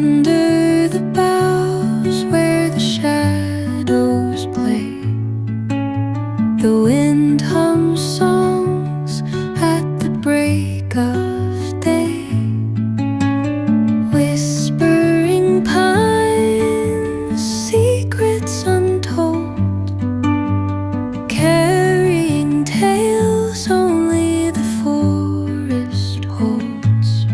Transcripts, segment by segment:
Under the boughs where the shadows play, the wind hums songs at the break of day. Whispering pines, secrets untold, carrying tales only the forest holds.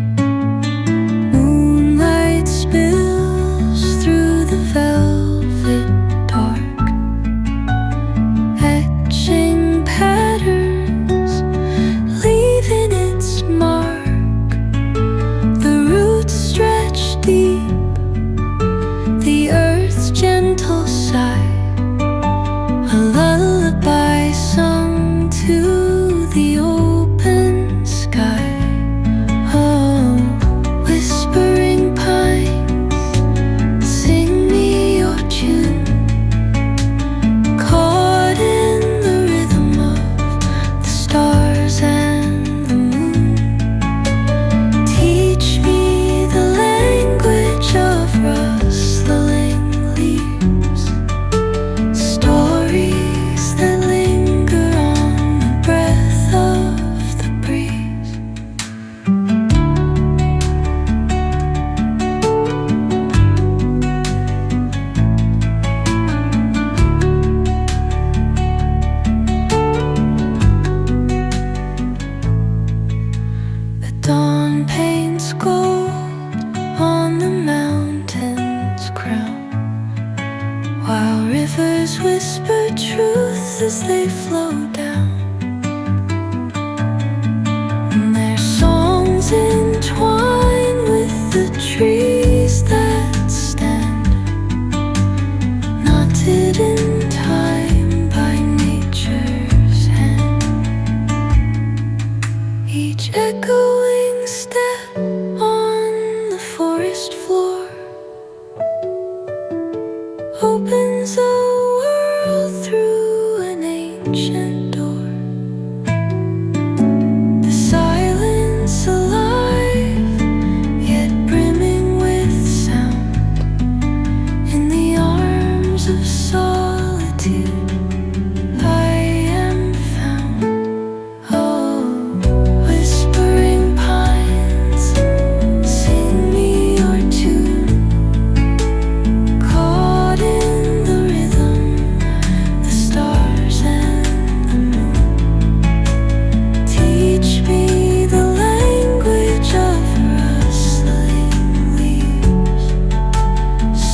Moonlight spills through the velvet dark, etching patterns, leaving its mark. The roots stretch deep, the earth's gentle sigh, a lullaby sung to the open sky. Oh, whispering pines, sing me your tune, caught in the rhythm of the stars and the moon. Teach me the language of rustling leaves, stories that linger on the breath of the breeze. The dawn paints gold on the mountain's crown, while rivers whisper truth as they flow down. And their songs entwine with the trees that stand, knotted in time by nature's hand. Each echoing step on the forest floor opens a world through an ancient door. The silence alive, yet brimming with sound. In the arms of solitude, I am found. Oh, whispering pines, sing me your tune, caught in the rhythm, the stars and the moon. Teach me the language of rustling leaves,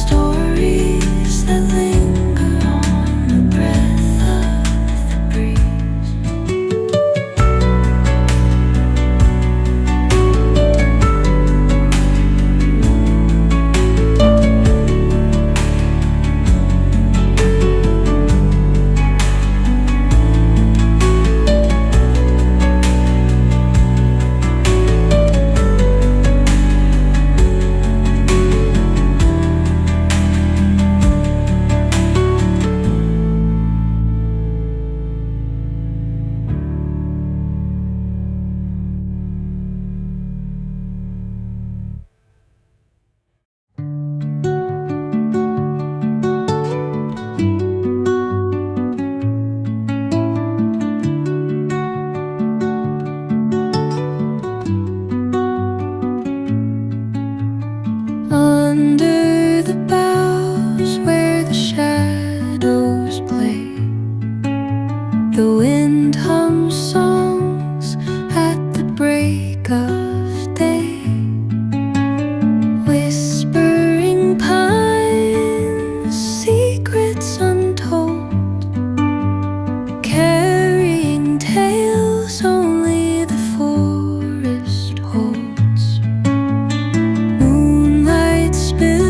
stories that linger on the breath of the breeze. Under the boughs where the shadows play, the wind hums songs at the break of day. Whispering pines, secrets untold, carrying tales only the forest holds. Moonlight spills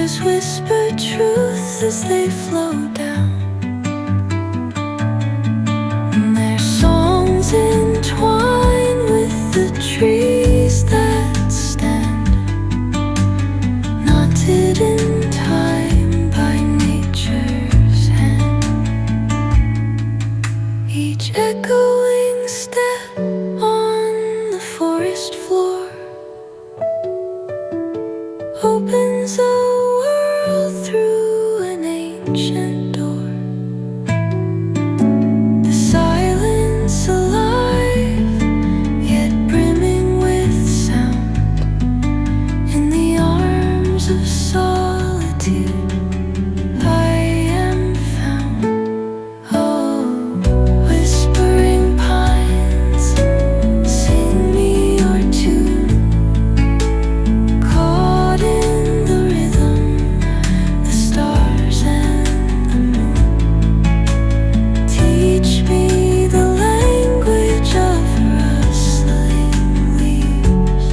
Flowers whisper truth as they flow down, and their songs entwine with the trees that stand, knotted in time by nature's hand. Each echoing step on the forest floor opens a world through an ancient door. The silence alive, yet brimming with sound. In the arms of solitude I am found. Oh, whispering pines, sing me your tune. Caught in the rhythm, the stars and the moon. Teach me the language of rustling leaves,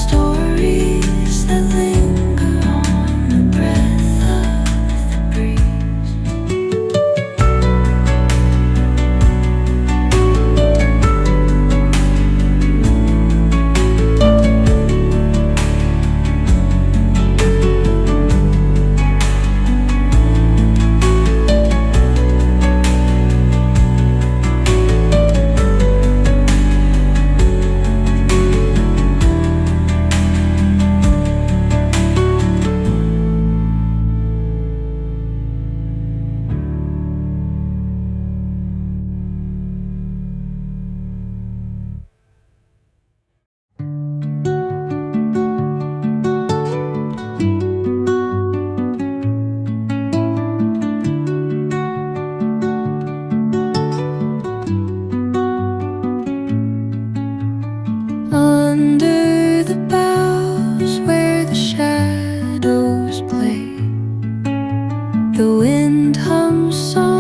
stories that linger on the breath of the breeze. Under the boughs where the shadows play, the wind hums songs